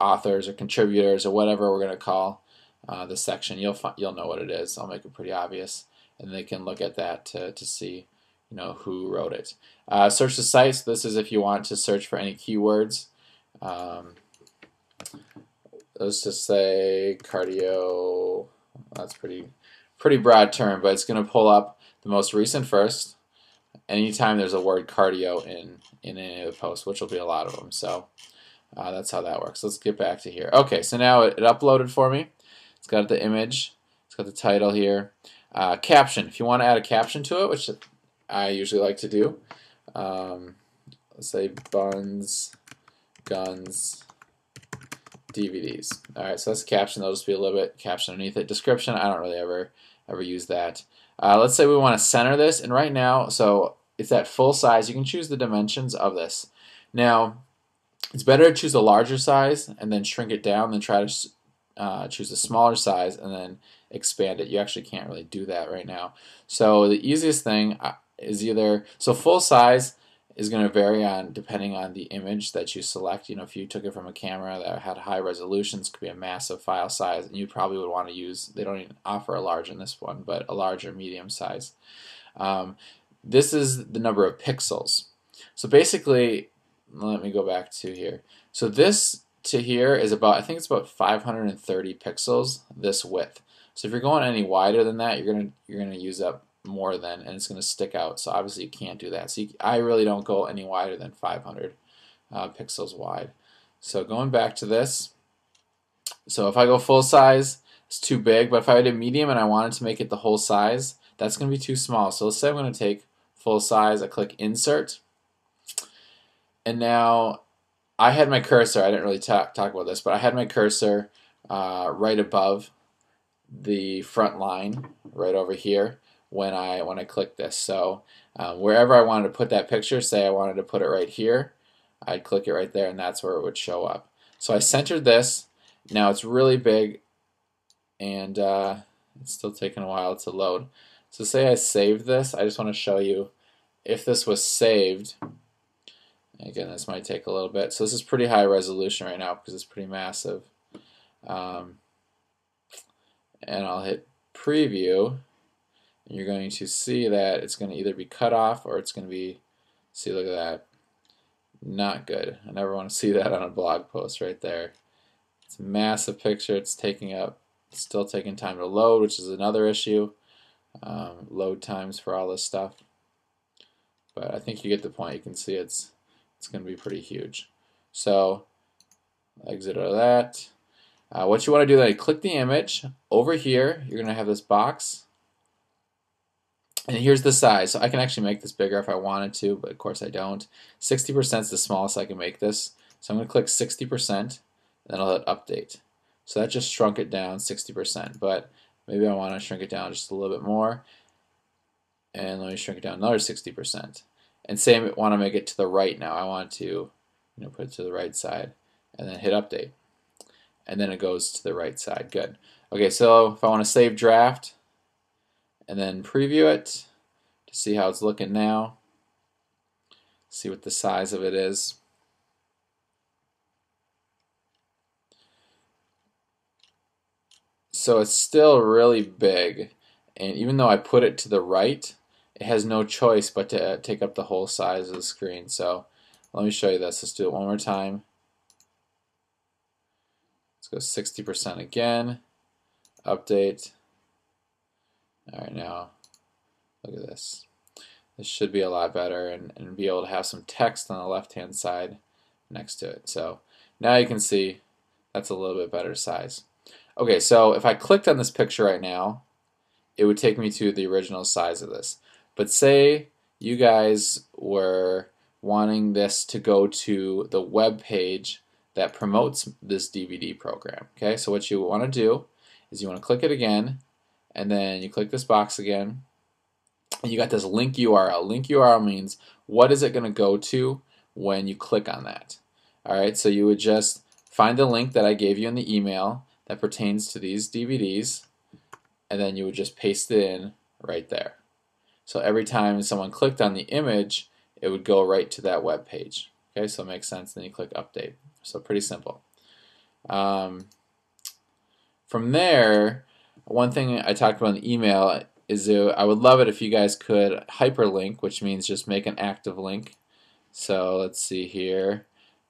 authors or contributors or whatever we're going to call the section, you'll know what it is. I'll make it pretty obvious, and they can look at that to see who wrote it. Search the site. So this is if you want to search for any keywords. Let's just say cardio. That's pretty broad term, but it's going to pull up the most recent first. Anytime there's a word cardio in any of the posts, which will be a lot of them. So that's how that works. Let's get back to here. Okay, so now it uploaded for me. It's got the image. It's got the title here. Caption. If you want to add a caption to it, which I usually like to do, let's say buns, guns, DVDs. Alright, so that's a caption. There'll just be a little bit caption underneath it. Description, I don't really ever use that. Let's say we want to center this, and right now, so it's at full size. You can choose the dimensions of this. Now, it's better to choose a larger size and then shrink it down than try to choose a smaller size and then expand it. You actually can't really do that right now. So the easiest thing is so full size is going to vary depending on the image that you select. If you took it from a camera that had high resolutions, it could be a massive file size, and you probably would want to use, they don't even offer a large in this one, but a large or medium size. This is the number of pixels. So basically, let me go back to here. So this to here is about, I think it's about 530 pixels, this width. So if you're going any wider than that, you're gonna use up more than, and it's going to stick out. So obviously you can't do that. So I really don't go any wider than 500 pixels wide. So going back to this, so if I go full size, it's too big, but if I did medium and I wanted to make it the whole size, that's going to be too small. So let's say I'm going to take full size, I click insert, and now I had my cursor, I didn't really talk about this, but I had my cursor right above the front line, right over here, when I click this. So wherever I wanted to put that picture, say I wanted to put it right here, I'd click it right there, and that's where it would show up. So I centered this. Now it's really big, and it's still taking a while to load. So say I saved this. I just want to show you if this was saved. Again, this might take a little bit. So this is pretty high resolution right now because it's pretty massive. And I'll hit preview. And you're going to see that it's going to either be cut off or it's going to be, see, look at that, not good. I never want to see that on a blog post right there. It's a massive picture. It's still taking time to load, which is another issue. Load times for all this stuff. But I think you get the point. You can see it's going to be pretty huge. So exit out of that. What you want to do then, click the image. Over here, you're going to have this box. And here's the size. So I can actually make this bigger if I wanted to, but of course I don't. 60% is the smallest I can make this. So I'm going to click 60%, then I'll hit update. So that just shrunk it down 60%, but maybe I want to shrink it down just a little bit more. And let me shrink it down another 60%. And say I want to make it to the right now. I want to put it to the right side, and then hit update. And then it goes to the right side. Good. Okay, so if I want to save draft, and then preview it to see how it's looking now. See what the size of it is. So it's still really big, and even though I put it to the right, it has no choice but to take up the whole size of the screen. So let me show you this. Let's do it one more time. Let's go 60% again. Update. Alright, now look at this. This should be a lot better and be able to have some text on the left hand side next to it. So now you can see that's a little bit better size. Okay, so if I clicked on this picture right now, it would take me to the original size of this. But say you guys were wanting this to go to the web page that promotes this DVD program. Okay, so what you want to do is you want to click it again, and then you click this box again, and you got this link URL. Link URL means what is it going to go to when you click on that. Alright, so you would just find the link that I gave you in the email that pertains to these DVDs, and then you would just paste it in right there. So every time someone clicked on the image, it would go right to that web page. Okay, so it makes sense. Then you click update. So pretty simple. Um, from there, one thing I talked about in the email is I would love it if you guys could hyperlink, which means just make an active link. So let's see here.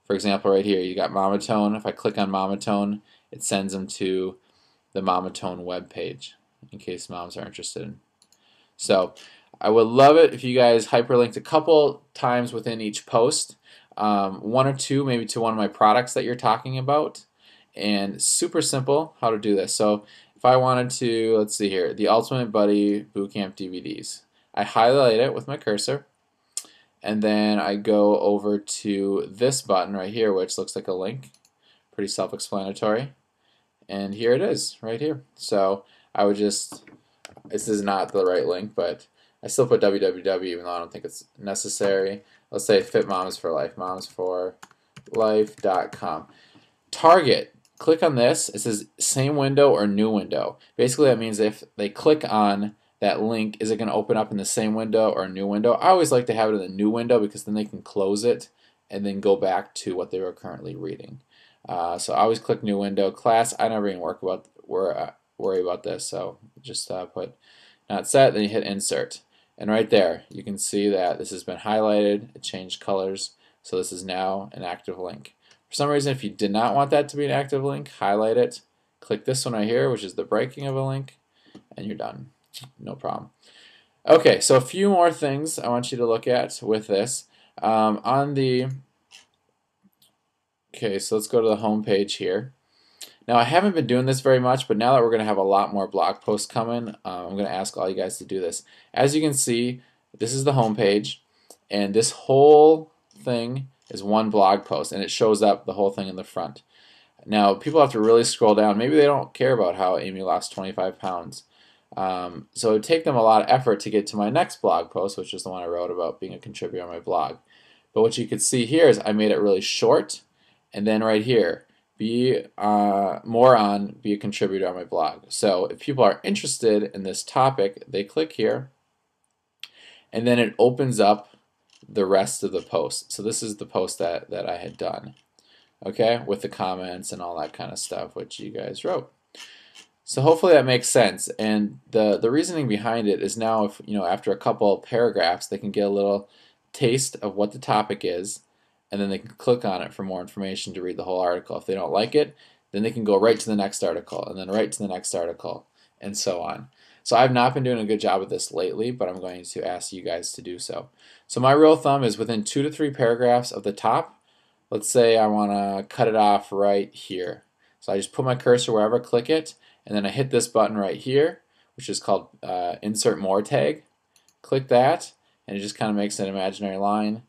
For example, right here, you got Mamatone. If I click on Mamatone, it sends them to the Mamatone web page, in case moms are interested. So I would love it if you guys hyperlinked a couple times within each post, one or two maybe to one of my products that you're talking about. And super simple how to do this. So if I wanted to, let's see here, the Ultimate Buddy Bootcamp DVDs. I highlight it with my cursor, and then I go over to this button right here, which looks like a link. Pretty self-explanatory. And here it is, right here. So I would just, this is not the right link, but I still put www even though I don't think it's necessary. Let's say Fit Moms for Life, momsforlife.com. Target, click on this. It says same window or new window. Basically that means if they click on that link, is it going to open up in the same window or a new window? I always like to have it in the new window because then they can close it and then go back to what they were currently reading. So I always click new window. Class, I never even worry about this, so just put not set, then you hit insert. And right there, you can see that this has been highlighted, it changed colors, so this is now an active link. For some reason, if you did not want that to be an active link, highlight it, click this one right here, which is the breaking of a link, and you're done. No problem. Okay, so a few more things I want you to look at with this. Okay, so let's go to the home page here. Now, I haven't been doing this very much, but now that we're going to have a lot more blog posts coming, I'm going to ask all you guys to do this. As you can see, this is the home page, and this whole thing is one blog post, and it shows up the whole thing in the front. Now, people have to really scroll down. Maybe they don't care about how Amy lost 25 pounds. So it would take them a lot of effort to get to my next blog post, which is the one I wrote about being a contributor on my blog. But what you can see here is I made it really short, and then right here, be be a contributor on my blog. So if people are interested in this topic, they click here, and then it opens up the rest of the post. So this is the post that I had done, okay, with the comments and all that kind of stuff, which you guys wrote. So hopefully that makes sense, and the reasoning behind it is now, if after a couple of paragraphs, they can get a little taste of what the topic is, and then they can click on it for more information to read the whole article. If they don't like it, then they can go right to the next article, and then right to the next article, and so on. So I've not been doing a good job of this lately, but I'm going to ask you guys to do so. So my rule of thumb is within 2 to 3 paragraphs of the top. Let's say I want to cut it off right here. So I just put my cursor wherever, click it, and then I hit this button right here, which is called Insert More Tag. Click that, and it just kind of makes an imaginary line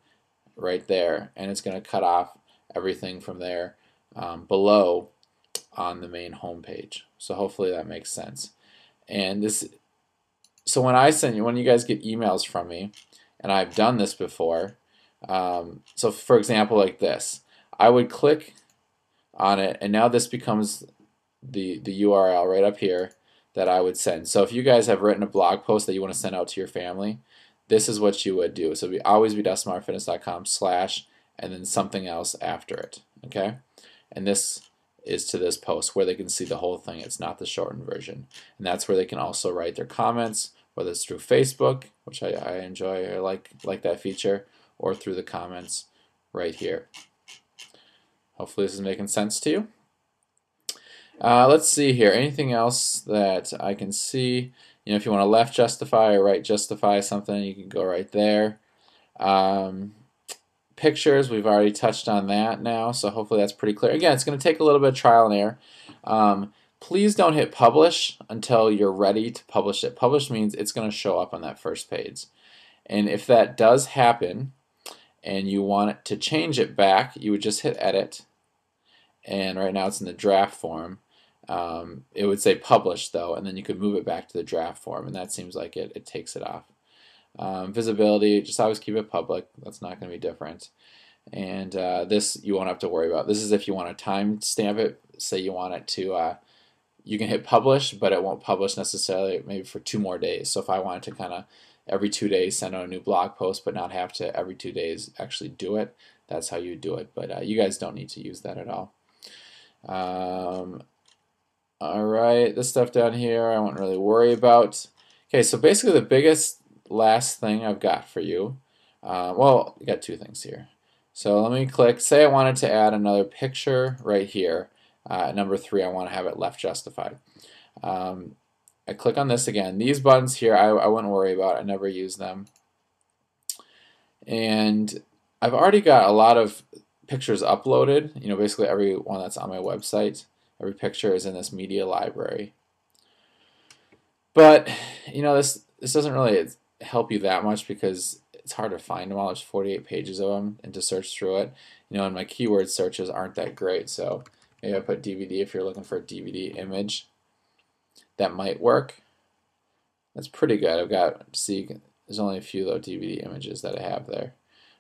right there, and it's going to cut off everything from there below on the main home page. So hopefully that makes sense. And so when you guys get emails from me, and I've done this before, so for example like this, I would click on it, and now this becomes the URL right up here that I would send. So if you guys have written a blog post that you want to send out to your family, this is what you would do. So it would always be DustinMartinFitness.com / and then something else after it. Okay, and this is to this post where they can see the whole thing. It's not the shortened version, and that's where they can also write their comments, whether it's through Facebook, which I enjoy, I like that feature, or through the comments right here. Hopefully this is making sense to you. Let's see here. Anything else that I can see? If you want to left justify or right justify something, you can go right there. Pictures, we've already touched on that now, so hopefully that's pretty clear. Again, it's going to take a little bit of trial and error. Please don't hit publish until you're ready to publish it. Publish means it's going to show up on that first page. And if that does happen and you want it to change it back, you would just hit edit. And right now it's in the draft form. It would say publish though, and then you could move it back to the draft form, and that seems like it takes it off. Visibility, just always keep it public. That's not going to be different. And this you won't have to worry about. This is if you want to time stamp it. Say you want it to, you can hit publish, but it won't publish necessarily maybe for 2 more days. So if I wanted to kind of every 2 days send out a new blog post, but not have to every 2 days actually do it, that's how you do it. But you guys don't need to use that at all. Alright, this stuff down here I won't really worry about. Okay, so basically the biggest last thing I've got for you, well, we got two things here. So let me click, say I wanted to add another picture right here. Number 3, I want to have it left justified. I click on this again. These buttons here I wouldn't worry about, I never use them. And I've already got a lot of pictures uploaded, basically every one that's on my website. Every picture is in this media library. But, this doesn't really help you that much because it's hard to find them all. There's 48 pages of them, and to search through it, and my keyword searches aren't that great. So maybe I put DVD if you're looking for a DVD image. That might work. That's pretty good. I've got, see, there's only a few though DVD images that I have there.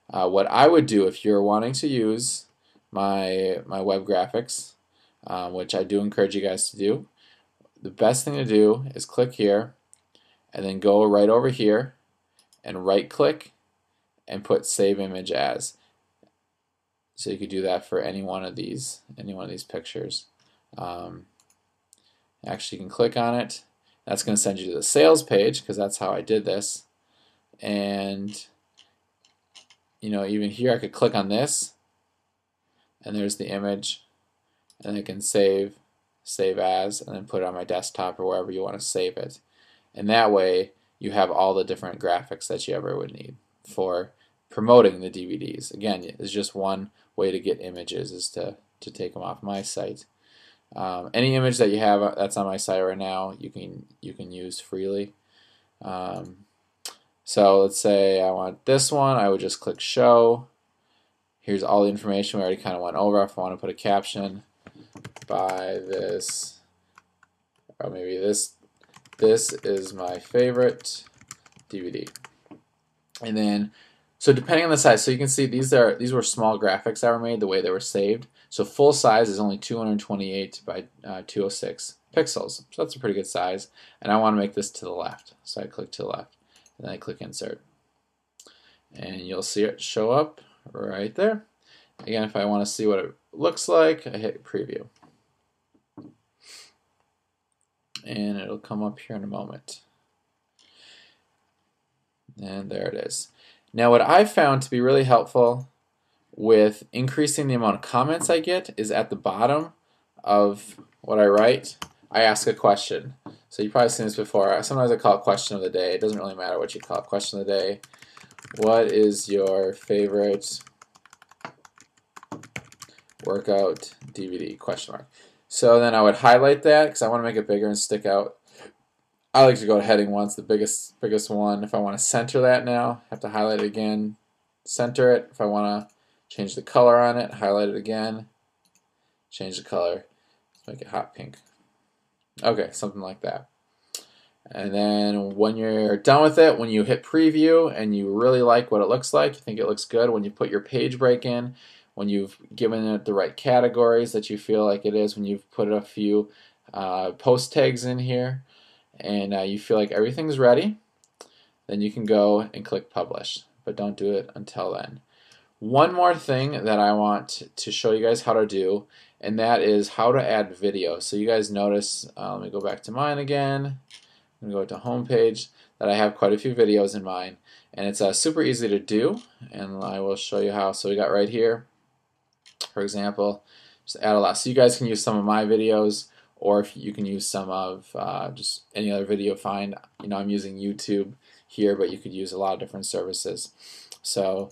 What I would do if you're wanting to use my web graphics, which I do encourage you guys to do, the best thing to do is click here and then go right over here and right click and put save image as. So you could do that for any one of these pictures. Actually, you can click on it. That's going to send you to the sales page because that's how I did this. And even here I could click on this and there's the image, and I can save as, and then put it on my desktop or wherever you want to save it. And that way you have all the different graphics that you ever would need for promoting the DVDs. Again, it's just one way to get images is to take them off my site. Any image that you have that's on my site right now, you can use freely. So let's say I want this one. I would just click show. Here's all the information we already kind of went over. If I want to put a caption, buy this, or maybe this is my favorite DVD. And then, so depending on the size, so you can see these were small graphics that were made the way they were saved. So full size is only 228 by 206 pixels. So that's a pretty good size. And I want to make this to the left. So I click to the left. And then I click insert. And you'll see it show up right there. Again, if I want to see what it looks like, I hit preview. And it'll come up here in a moment. And there it is. Now what I've found to be really helpful with increasing the amount of comments I get is at the bottom of what I write, I ask a question. So you've probably seen this before. Sometimes I call it question of the day. It doesn't really matter what you call it. Question of the day. What is your favorite workout DVD? Question mark. So then I would highlight that because I want to make it bigger and stick out. I like to go to heading 1's the biggest one. If I want to center that now, I have to highlight it again, center it. If I want to change the color on it, highlight it again, change the color, make it hot pink. Okay, something like that. And then when you're done with it, when you hit preview and you really like what it looks like, you think it looks good, when you put your page break in, when you've given it the right categories that you feel like it is, when you've put a few post tags in here, and you feel like everything's ready, then you can go and click publish. But don't do it until then. One more thing that I want to show you guys how to do, and that is how to add video. So you guys notice, let me go back to mine again. I'm going to go to home page, that I have quite a few videos in mine. And it's super easy to do, and I will show you how. So we got right here, for example, just add a lot. So you guys can use some of my videos, or if you can use some of just any other video find. I'm using YouTube here, but you could use a lot of different services. So